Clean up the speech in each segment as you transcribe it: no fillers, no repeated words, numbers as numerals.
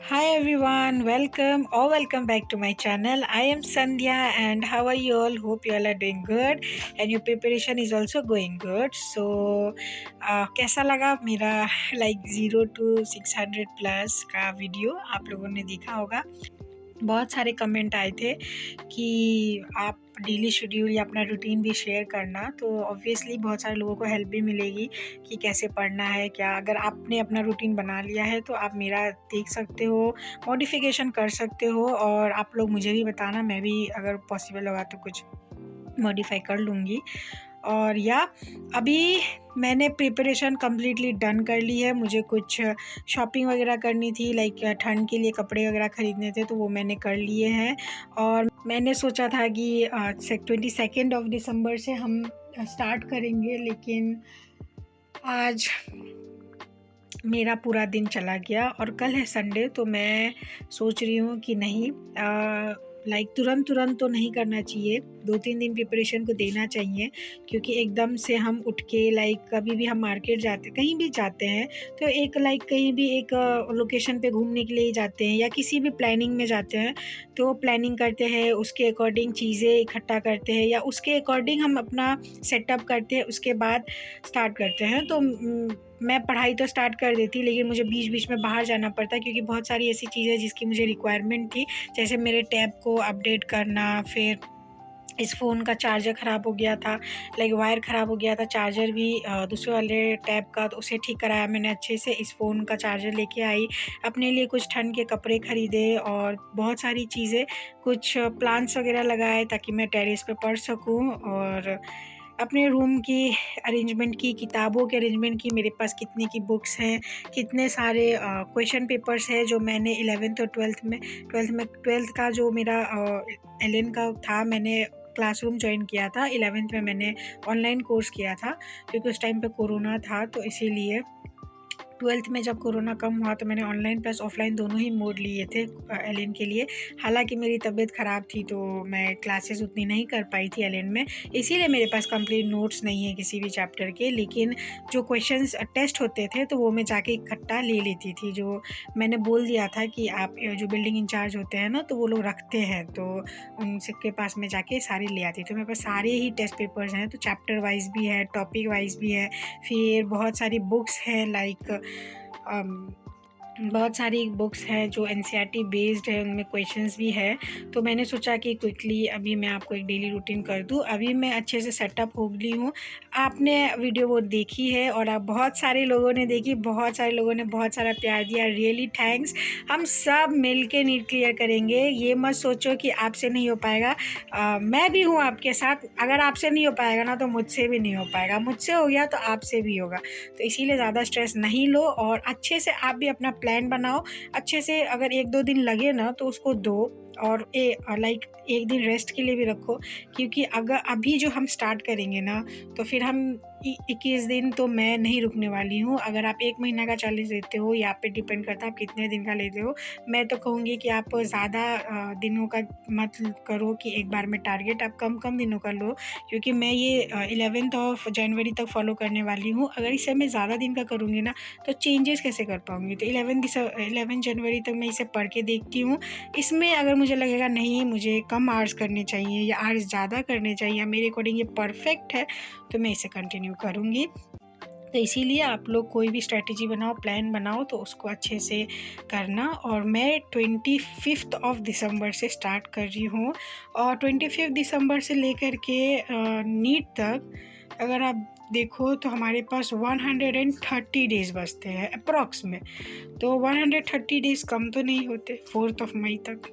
Hi everyone, welcome or welcome back to my channel. I am Sandhya and how are you all? Hope you all are doing good and your preparation is also going good. So कैसा लगा मेरा like 0 to 600 plus का video आप लोगों ने देखा होगा। बहुत सारे कमेंट आए थे कि आप डेली शेड्यूल या अपना रूटीन भी शेयर करना, तो ऑब्वियसली बहुत सारे लोगों को हेल्प भी मिलेगी कि कैसे पढ़ना है क्या। अगर आपने अपना रूटीन बना लिया है तो आप मेरा देख सकते हो, मॉडिफिकेशन कर सकते हो और आप लोग मुझे भी बताना, मैं भी अगर पॉसिबल होगा तो कुछ मॉडिफाई कर लूँगी। और या अभी मैंने प्रिपरेशन कम्प्लीटली डन कर ली है। मुझे कुछ शॉपिंग वगैरह करनी थी, लाइक ठंड के लिए कपड़े वगैरह ख़रीदने थे, तो वो मैंने कर लिए हैं। और मैंने सोचा था कि 22 ऑफ दिसंबर से हम स्टार्ट करेंगे, लेकिन आज मेरा पूरा दिन चला गया और कल है संडे, तो मैं सोच रही हूँ कि नहीं, लाइक तुरंत तो नहीं करना चाहिए, 2-3 दिन प्रिपरेशन को देना चाहिए। क्योंकि एकदम से हम उठ के लाइक कभी भी हम मार्केट जाते कहीं भी जाते हैं तो एक लाइक कहीं भी एक लोकेशन पे घूमने के लिए जाते हैं या किसी भी प्लानिंग में जाते हैं, तो प्लानिंग करते हैं, उसके अकॉर्डिंग चीज़ें इकट्ठा करते हैं या उसके अकॉर्डिंग हम अपना सेटअप करते हैं, उसके बाद स्टार्ट करते हैं। तो मैं पढ़ाई तो स्टार्ट कर देती, लेकिन मुझे बीच बीच में बाहर जाना पड़ता क्योंकि बहुत सारी ऐसी चीज़ें जिसकी मुझे रिक्वायरमेंट थी, जैसे मेरे टैब को अपडेट करना, फिर इस फ़ोन का चार्जर ख़राब हो गया था, लाइक वायर ख़राब हो गया था, चार्जर भी दूसरे वाले टैब का, तो उसे ठीक कराया मैंने अच्छे से। इस फ़ोन का चार्जर लेके आई, अपने लिए कुछ ठंड के कपड़े ख़रीदे और बहुत सारी चीज़ें, कुछ प्लांट्स वगैरह लगाए ताकि मैं टेरेस पे पढ़ सकूं। और अपने रूम की अरेंजमेंट की, किताबों के अरेंजमेंट की, मेरे पास कितने की बुक्स हैं, कितने सारे क्वेश्चन पेपर्स हैं जो मैंने 11th और 12th का जो मेरा एलन का था, मैंने क्लासरूम ज्वाइन किया था। 11th में मैंने ऑनलाइन कोर्स किया था क्योंकि उस टाइम पे कोरोना था, तो इसीलिए 12th में जब कोरोना कम हुआ तो मैंने ऑनलाइन प्लस ऑफ़लाइन दोनों ही मोड लिए थे एलन के लिए। हालांकि मेरी तबीयत ख़राब थी तो मैं क्लासेस उतनी नहीं कर पाई थी एलन में, इसीलिए मेरे पास कंप्लीट नोट्स नहीं है किसी भी चैप्टर के। लेकिन जो क्वेश्चंस टेस्ट होते थे तो वो मैं जाके इकट्ठा ले लेती थी, जो मैंने बोल दिया था कि आप जो बिल्डिंग इंचार्ज होते हैं ना, तो वो लोग रखते हैं, तो उनके पास में जाके सारे ले आती। तो मेरे पास सारे ही टेस्ट पेपर्स हैं, तो चैप्टर वाइज भी है, टॉपिक वाइज भी है, फिर बहुत सारी बुक्स हैं, लाइक बहुत सारी बुक्स हैं जो एनसीईआरटी बेस्ड है, उनमें क्वेश्चंस भी है। तो मैंने सोचा कि क्विकली अभी मैं आपको एक डेली रूटीन कर दूं। अभी मैं अच्छे से सेटअप हो गई हूँ। आपने वीडियो वो देखी है और आप बहुत सारे लोगों ने देखी, बहुत सारे लोगों ने बहुत सारा प्यार दिया, रियली थैंक्स। हम सब मिल के नीट क्लियर करेंगे, ये मत सोचो कि आपसे नहीं हो पाएगा। मैं भी हूँ आपके साथ, अगर आपसे नहीं हो पाएगा ना तो मुझसे भी नहीं हो पाएगा, मुझसे हो गया तो आपसे भी होगा। तो इसीलिए ज़्यादा स्ट्रेस नहीं लो और अच्छे से आप भी अपना प्लान बनाओ अच्छे से। अगर 1-2 दिन लगे ना तो उसको दो और लाइक एक दिन रेस्ट के लिए भी रखो, क्योंकि अगर अभी जो हम स्टार्ट करेंगे ना तो फिर हम 21 दिन तो मैं नहीं रुकने वाली हूँ। अगर आप 1 महीना का चैलेंज लेते हो, या पे डिपेंड करता है आप कितने दिन का लेते हो। मैं तो कहूँगी कि आप ज़्यादा दिनों का मत करो कि एक बार में टारगेट, आप कम कम दिनों का लो, क्योंकि मैं ये 11th ऑफ जनवरी तक फॉलो करने वाली हूँ। अगर इसे मैं ज़्यादा दिन का करूँगी ना तो चेंजेस कैसे कर पाऊँगी। तो 11 जनवरी तक मैं इसे पढ़ के देखती हूँ। इसमें अगर मुझे लगेगा नहीं, मुझे कम आवर्स करने चाहिए या आवर्स ज़्यादा करने चाहिए या मेरे अकॉर्डिंग ये परफेक्ट है, तो मैं इसे कंटिन्यू करूँगी। तो इसीलिए आप लोग कोई भी स्ट्रेटजी बनाओ, प्लान बनाओ, तो उसको अच्छे से करना। और मैं 25 ऑफ दिसंबर से स्टार्ट कर रही हूँ और 25 दिसंबर से लेकर के नीट तक अगर आप देखो तो हमारे पास 130 डेज़ बचते हैं अप्रॉक्स में। तो 130 डेज़ कम तो नहीं होते 4 मई तक।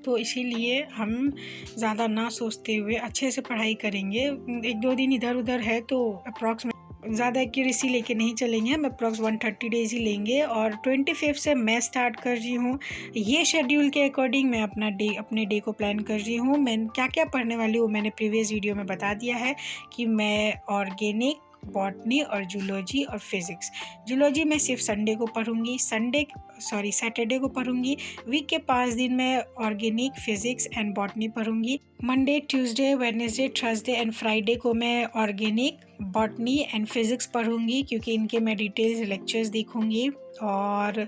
तो इसीलिए हम ज़्यादा ना सोचते हुए अच्छे से पढ़ाई करेंगे। 1-2 दिन इधर उधर है तो अप्रॉक्स में ज़्यादा एक्यूरेसी लेके नहीं चलेंगे, हम अप्रॉक्स 130 डेज़ ही लेंगे। और 25 से मैं स्टार्ट कर रही हूँ। ये शेड्यूल के अकॉर्डिंग मैं अपने डे को प्लान कर रही हूँ। मैं क्या क्या पढ़ने वाली हूँ मैंने प्रीवियस वीडियो में बता दिया है कि मैं ऑर्गेनिक बॉटनी और जूलॉजी और फिज़िक्स। जूलॉजी मैं सिर्फ संडे को पढ़ूँगी, सैटरडे को पढ़ूँगी। वीक के 5 दिन मैं ऑर्गेनिक, फिज़िक्स एंड बॉटनी पढ़ूँगी। Monday, Tuesday, Wednesday, Thursday and Friday को मैं ऑर्गेनिक, बॉटनी एंड फिज़िक्स पढ़ूँगी, क्योंकि इनके मैं डिटेल्स लेक्चर्स देखूँगी। और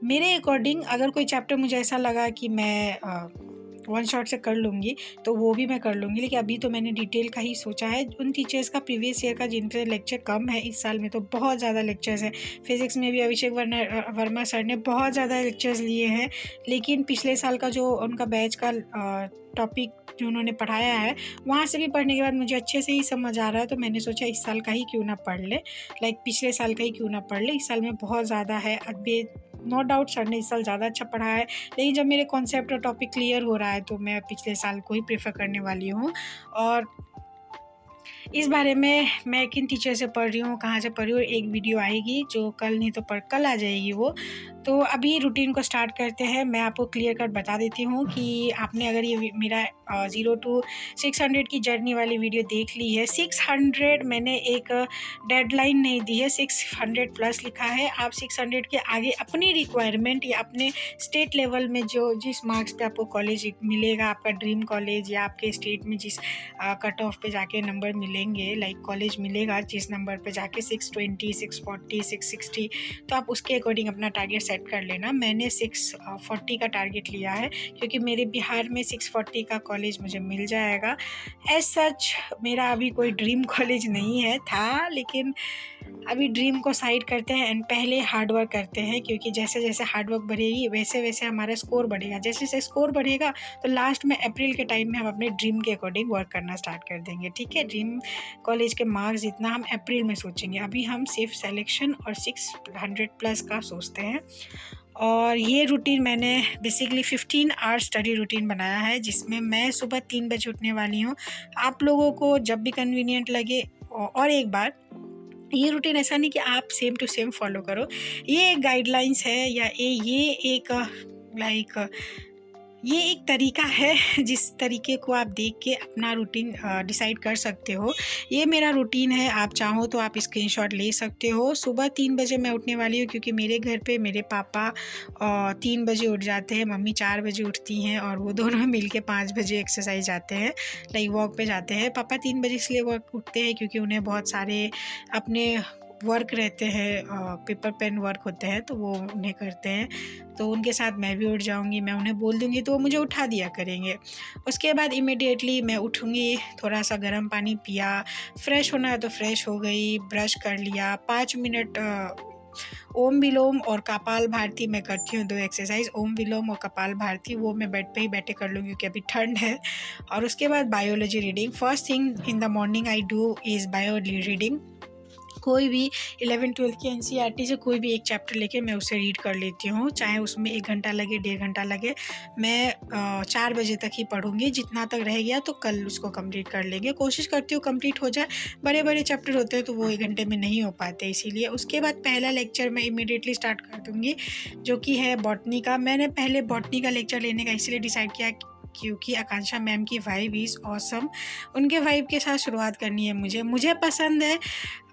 मेरे अकॉर्डिंग अगर कोई चैप्टर मुझे ऐसा लगा कि मैं वन शॉट से कर लूँगी तो वो भी मैं कर लूँगी, लेकिन अभी तो मैंने डिटेल का ही सोचा है। उन टीचर्स का प्रीवियस ईयर का जिन पे लेक्चर कम है, इस साल में तो बहुत ज़्यादा लेक्चर्स हैं। फिज़िक्स में भी अभिषेक वर्मा सर ने बहुत ज़्यादा लेक्चर्स लिए हैं, लेकिन पिछले साल का जो उनका बैच का टॉपिक जो उन्होंने पढ़ाया है, वहाँ से भी पढ़ने के बाद मुझे अच्छे से ही समझ आ रहा है। तो मैंने सोचा इस साल का ही क्यों ना पढ़ ले, पिछले साल का ही क्यों ना पढ़ ले। इस साल में बहुत ज़्यादा है। अभी नो डाउट सर ने इस साल ज़्यादा अच्छा पढ़ाया है, लेकिन जब मेरे कॉन्सेप्ट और टॉपिक क्लियर हो रहा है तो मैं पिछले साल को ही प्रेफर करने वाली हूँ। और इस बारे में मैं किन टीचर से पढ़ रही हूँ, कहाँ से पढ़ रही हूँ, एक वीडियो आएगी जो कल नहीं तो कल आ जाएगी वो। तो अभी रूटीन को स्टार्ट करते हैं। मैं आपको क्लियर कट बता देती हूँ कि आपने अगर ये मेरा 0 to 600 की जर्नी वाली वीडियो देख ली है, 600 मैंने एक डेडलाइन नहीं दी है, 600 प्लस लिखा है। आप 600 के आगे अपनी रिक्वायरमेंट या अपने स्टेट लेवल में जो जिस मार्क्स पे आपको कॉलेज मिलेगा, आपका ड्रीम कॉलेज या आपके स्टेट में जिस कट ऑफ पे जाके नंबर मिलेंगे, कॉलेज मिलेगा जिस नंबर पे जाके 620, 640, 660, तो आप उसके अकॉर्डिंग अपना टारगेट सेट कर लेना। मैंने 640 का टारगेट लिया है, क्योंकि मेरे बिहार में 640 का कॉलेज मुझे मिल जाएगा। एज सच मेरा अभी कोई ड्रीम कॉलेज नहीं है, था, लेकिन अभी ड्रीम को साइड करते हैं एंड पहले हार्ड वर्क करते हैं, क्योंकि जैसे जैसे हार्ड वर्क बढ़ेगी वैसे वैसे हमारा स्कोर बढ़ेगा। जैसे जैसे स्कोर बढ़ेगा तो लास्ट में अप्रैल के टाइम में हम अपने ड्रीम के अकॉर्डिंग वर्क करना स्टार्ट कर देंगे। ठीक है, ड्रीम कॉलेज के मार्क्स जितना हम अप्रैल में सोचेंगे, अभी हम सिर्फ सिलेक्शन और 600 प्लस का सोचते हैं। और ये रूटीन मैंने बेसिकली 15 आवर्स स्टडी रूटीन बनाया है, जिसमें मैं सुबह 3 बजे उठने वाली हूँ। आप लोगों को जब भी कन्वीनियंट लगे। और एक बार, ये रूटीन ऐसा नहीं कि आप सेम टू सेम फॉलो करो, ये एक गाइडलाइंस है या ये एक तरीका है जिस तरीके को आप देख के अपना रूटीन डिसाइड कर सकते हो। ये मेरा रूटीन है, आप चाहो तो आप स्क्रीनशॉट ले सकते हो। सुबह 3 बजे मैं उठने वाली हूँ, क्योंकि मेरे घर पे मेरे पापा 3 बजे उठ जाते हैं, मम्मी 4 बजे उठती हैं, और वो दोनों मिलके 5 बजे एक्सरसाइज जाते हैं, वॉक पे जाते हैं। पापा 3 बजे इसलिए उठते हैं क्योंकि उन्हें बहुत सारे अपने वर्क रहते हैं, पेपर पेन वर्क होते हैं, तो वो उन्हें करते हैं। तो उनके साथ मैं भी उठ जाऊंगी, मैं उन्हें बोल दूंगी तो वो मुझे उठा दिया करेंगे। उसके बाद इमीडिएटली मैं उठूंगी, थोड़ा सा गर्म पानी पिया, फ्रेश होना है तो फ्रेश हो गई, ब्रश कर लिया, 5 मिनट ओम विलोम और कपाल भारती मैं करती हूँ, 2 एक्सरसाइज, ओम विलोम और कपाल भारती, वो मैं बेड पे ही बैठे कर लूँगी क्योंकि अभी ठंड है। और उसके बाद biology reading, first thing in the morning I do is biology reading. कोई भी 11-12 की एनसीईआरटी से कोई भी एक चैप्टर लेके मैं उसे रीड कर लेती हूँ, चाहे उसमें 1 घंटा लगे, 1.5 घंटा लगे। मैं 4 बजे तक ही पढ़ूँगी, जितना तक रह गया तो कल उसको कंप्लीट कर लेंगे। कोशिश करती हूँ कंप्लीट हो जाए, बड़े बड़े चैप्टर होते हैं तो वो 1 घंटे में नहीं हो पाते, इसीलिए। उसके बाद पहला लेक्चर मैं इमीडिएटली स्टार्ट कर दूँगी, जो कि है बॉटनी का। मैंने पहले बॉटनी का लेक्चर लेने का इसलिए डिसाइड किया क्योंकि आकांक्षा मैम की वाइब इज़ ऑसम, उनके वाइब के साथ शुरुआत करनी है मुझे पसंद है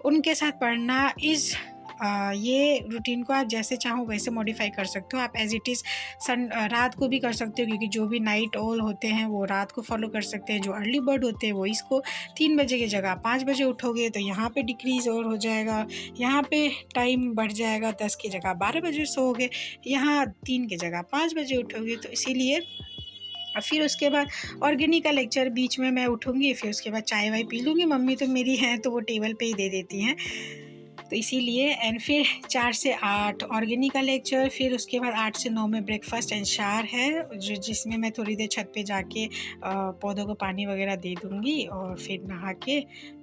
उनके साथ पढ़ना। ये रूटीन को आप जैसे चाहो वैसे मॉडिफाई कर सकते हो। आप एज इट इज़ रात को भी कर सकते हो, क्योंकि जो भी नाइट ऑल होते हैं वो रात को फॉलो कर सकते हैं। जो अर्ली बर्ड होते हैं वो इसको 3 बजे की जगह 5 बजे उठोगे तो यहाँ पे डिक्रीज़ और हो जाएगा, यहाँ पे टाइम बढ़ जाएगा, 10 की जगह 12 बजे सोओगे, यहाँ 3 की जगह 5 बजे उठोगे। तो इसीलिए फिर उसके बाद ऑर्गेनिक का लेक्चर बीच में मैं उठूँगी, फिर उसके बाद चाय वाय पी लूँगी। मम्मी तो मेरी हैं तो वो टेबल पे ही दे देती हैं, तो इसीलिए। एंड फिर 4 से 8 ऑर्गेनिक का लेक्चर, फिर उसके बाद 8 से 9 में ब्रेकफास्ट एंड शावर है, जिसमें मैं थोड़ी देर छत पे जाके पौधों को पानी वगैरह दे दूँगी, और फिर नहा के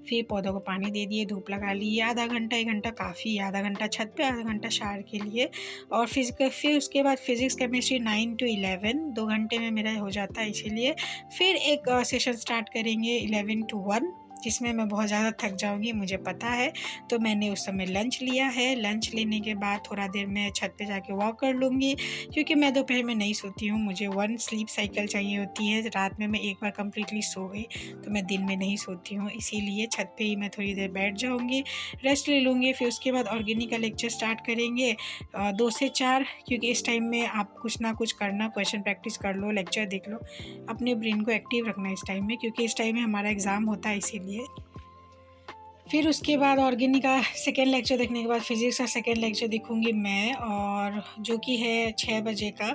फिर पौधों को पानी दे दिए, धूप लगा ली। आधा घंटा 1 घंटा काफ़ी, आधा घंटा छत पे, आधा घंटा शावर के लिए। और फिर उसके बाद फिज़िक्स केमिस्ट्री 9 to 11, 2 घंटे में मेरा हो जाता है, इसीलिए। फिर एक सेशन स्टार्ट करेंगे 11 to 1, जिसमें मैं बहुत ज़्यादा थक जाऊंगी, मुझे पता है। तो मैंने उस समय लंच लिया है। लंच लेने के बाद थोड़ा देर मैं छत पे जाके वॉक कर लूँगी, क्योंकि मैं दोपहर में नहीं सोती हूँ। मुझे 1 स्लीप साइकिल चाहिए होती है। रात में मैं एक बार कम्प्लीटली सो गई तो मैं दिन में नहीं सोती हूँ, इसीलिए छत पे ही मैं थोड़ी देर बैठ जाऊँगी, रेस्ट ले लूँगी। फिर उसके बाद ऑर्गेनिक का लेक्चर स्टार्ट करेंगे 2 से 4, क्योंकि इस टाइम में आप कुछ ना कुछ करना, क्वेश्चन प्रैक्टिस कर लो, लेक्चर देख लो, अपने ब्रेन को एक्टिव रखना इस टाइम में, क्योंकि इस टाइम में हमारा एग्ज़ाम होता है इसीलिए। फिर उसके बाद ऑर्गेनिक का सेकेंड लेक्चर देखने के बाद फिज़िक्स का सेकेंड लेक्चर देखूंगी मैं, और जो कि है 6 बजे का।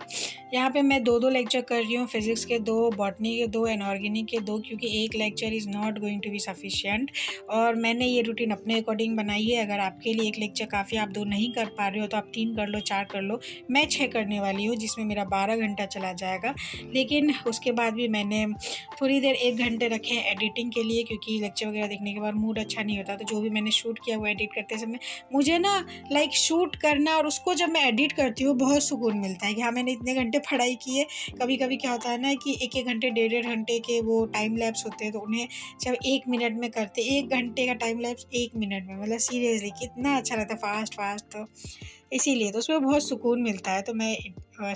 यहाँ पे मैं 2-2 लेक्चर कर रही हूँ, फिज़िक्स के 2, बॉटनी के 2 एंड ऑर्गेनिक के 2, क्योंकि एक lecture is not going to be sufficient. और मैंने ये रूटीन अपने अकॉर्डिंग बनाई है। अगर आपके लिए एक लेक्चर काफ़ी, आप 2 नहीं कर पा रहे हो तो आप 3 कर लो, 4 कर लो। मैं 6 करने वाली हूँ, जिसमें मेरा 12 घंटा चला जाएगा। लेकिन उसके बाद भी मैंने थोड़ी देर 1 घंटे रखे हैं एडिटिंग के लिए, क्योंकि लेक्चर वगैरह देखने के बाद मूड अच्छा नहीं होता। तो जो भी मैंने शूट किया वो एडिट करते समय मुझे ना शूट करना, और उसको जब मैं एडिट करती हूँ बहुत सुकून मिलता है कि हाँ मैंने इतने घंटे पढ़ाई की है। कभी कभी क्या होता है ना कि 1-1 घंटे, 1.5 घंटे के वो टाइम लैप्स होते हैं, तो उन्हें जब 1 मिनट में करते, 1 घंटे का टाइम लैप्स 1 मिनट में, मतलब सीरियसली कितना अच्छा रहता है, फास्ट फास्ट। तो इसीलिए तो उसमें बहुत सुकून मिलता है। तो मैं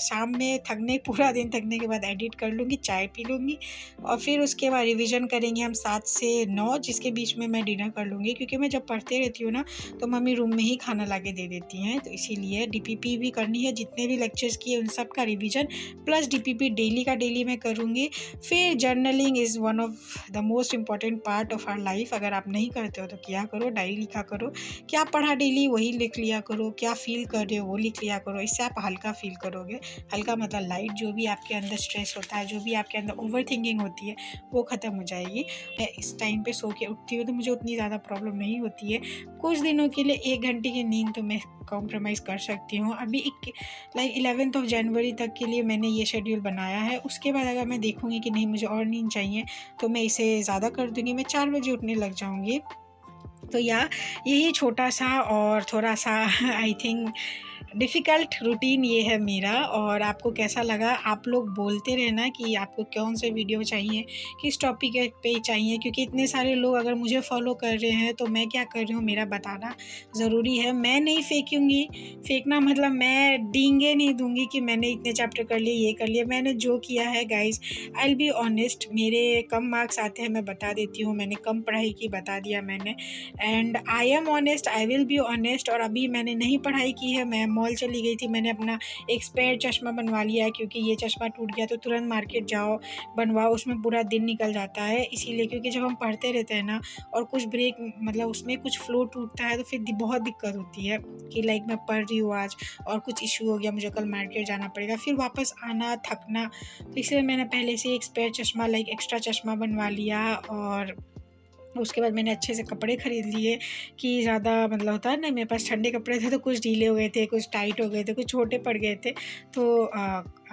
शाम में पूरा दिन थकने के बाद एडिट कर लूँगी, चाय पी लूँगी, और फिर उसके बाद रिवीजन करेंगे हम 7 से 9, जिसके बीच में मैं डिनर कर लूँगी, क्योंकि मैं जब पढ़ते रहती हूँ ना तो मम्मी रूम में ही खाना ला के दे देती हैं। तो इसीलिए डीपीपी भी करनी है, जितने भी लेक्चर्स किए उन सब का रिवीजन प्लस डीपीपी डेली का डेली मैं करूँगी। फिर journaling is one of the most important part of our life. अगर आप नहीं करते हो तो किया करो, डायरी लिखा करो, क्या पढ़ा डेली वही लिख लिया करो, क्या फील कर रहे हो वो लिख लिया करो। इससे आप हल्का फील करोगे। हल्का मतलब लाइट, जो भी आपके अंदर स्ट्रेस होता है, जो भी आपके अंदर ओवर थिंकिंग होती है, वो ख़त्म हो जाएगी। मैं इस टाइम पे सो के उठती हूँ तो मुझे उतनी ज़्यादा प्रॉब्लम नहीं होती है। कुछ दिनों के लिए 1 घंटे की नींद तो मैं कॉम्प्रोमाइज़ कर सकती हूँ। अभी 11 जनवरी तक के लिए मैंने ये शेड्यूल बनाया है। उसके बाद अगर मैं देखूँगी कि नहीं मुझे और नींद चाहिए तो मैं इसे ज़्यादा कर दूँगी, मैं 4 बजे उठने लग जाऊँगी। तो यही छोटा सा और थोड़ा सा आई थिंक डिफ़िकल्ट रूटीन ये है मेरा। और आपको कैसा लगा, आप लोग बोलते रहना कि आपको कौन से वीडियो चाहिए, किस टॉपिक पे चाहिए, क्योंकि इतने सारे लोग अगर मुझे फॉलो कर रहे हैं तो मैं क्या कर रही हूँ मेरा बताना ज़रूरी है। मैं नहीं फेंकूँगी, फेंकना मतलब मैं डींगे नहीं दूँगी कि मैंने इतने चैप्टर कर लिए, ये कर लिया। मैंने जो किया है guys, I will be honest, मेरे कम मार्क्स आते हैं मैं बता देती हूँ, मैंने कम पढ़ाई की बता दिया मैंने, and I am honest, I will be honest. और अभी मैंने नहीं पढ़ाई की है, मैं मॉल चली गई थी, मैंने अपना एक स्पेयर चश्मा बनवा लिया है, क्योंकि ये चश्मा टूट गया तो तुरंत मार्केट जाओ बनवाओ, उसमें पूरा दिन निकल जाता है। इसीलिए क्योंकि जब हम पढ़ते रहते हैं ना और कुछ ब्रेक मतलब उसमें कुछ फ्लो टूटता है तो फिर बहुत दिक्कत होती है कि मैं पढ़ रही हूँ आज और कुछ इशू हो गया, मुझे कल मार्केट जाना पड़ेगा, फिर वापस आना, थकना। तो इसलिए मैंने पहले से एक स्पेयर चश्मा एक्स्ट्रा चश्मा बनवा लिया। और उसके बाद मैंने अच्छे से कपड़े ख़रीद लिए कि ज़्यादा मतलब होता है ना, मेरे पास ठंडे कपड़े थे तो कुछ ढीले हो गए थे, कुछ टाइट हो गए थे, कुछ छोटे पड़ गए थे। तो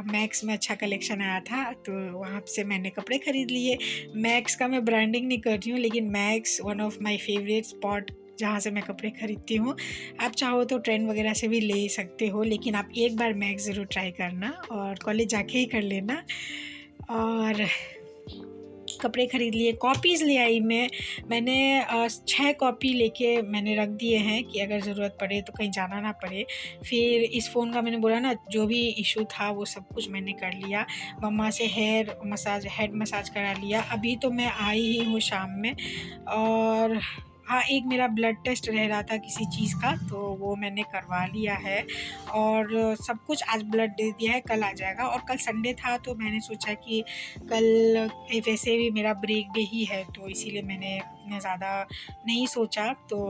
मैक्स में अच्छा कलेक्शन आया था तो वहाँ से मैंने कपड़े ख़रीद लिए। मैक्स का मैं ब्रांडिंग नहीं कर रही हूँ, लेकिन max one of my favourite spot जहाँ से मैं कपड़े ख़रीदती हूँ। आप चाहो तो ट्रेंड वगैरह से भी ले सकते हो, लेकिन आप एक बार मैक्स ज़रूर ट्राई करना और कॉलेज जाके ही कर लेना। और कपड़े ख़रीद लिए, कॉपीज़ ले आई मैंने 6 कॉपी लेके मैंने रख दिए हैं कि अगर ज़रूरत पड़े तो कहीं जाना ना पड़े। फिर इस फ़ोन का मैंने बोला ना, जो भी इशू था वो सब कुछ मैंने कर लिया। मम्मा से हेड मसाज करा लिया। अभी तो मैं आई ही हूँ शाम में। और हाँ, एक मेरा ब्लड टेस्ट रह रहा था किसी चीज़ का, तो वो मैंने करवा लिया है और सब कुछ। आज ब्लड दे दिया है, कल आ जाएगा। और कल संडे था तो मैंने सोचा कि कल वैसे भी मेरा ब्रेक डे ही है, तो इसीलिए मैंने इतना ज़्यादा नहीं सोचा। तो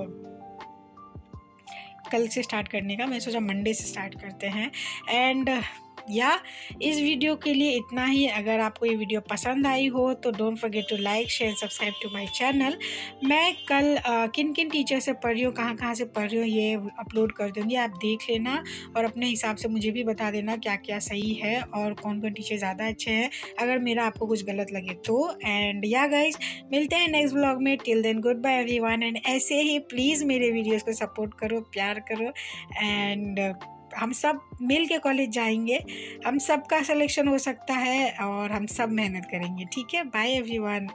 कल से स्टार्ट करने का मैं सोचा, मंडे से स्टार्ट करते हैं। एंड इस वीडियो के लिए इतना ही। अगर आपको ये वीडियो पसंद आई हो तो don't forget to like, share, subscribe to my channel. मैं कल किन किन टीचर से पढ़ रही हूँ, कहाँ से पढ़ रही हूँ, ये अपलोड कर दूँगी, आप देख लेना और अपने हिसाब से मुझे भी बता देना क्या क्या सही है और कौन कौन टीचर ज़्यादा अच्छे हैं, अगर मेरा आपको कुछ गलत लगे तो। एंड गाइज, मिलते हैं नेक्स्ट ब्लॉग में। Till then good bye everyone. And ऐसे ही प्लीज़ मेरे वीडियोज़ को सपोर्ट करो, प्यार करो। एंड हम सब मिल के कॉलेज जाएंगे, हम सब का सिलेक्शन हो सकता है और हम सब मेहनत करेंगे। ठीक है, बाय एवरीवन।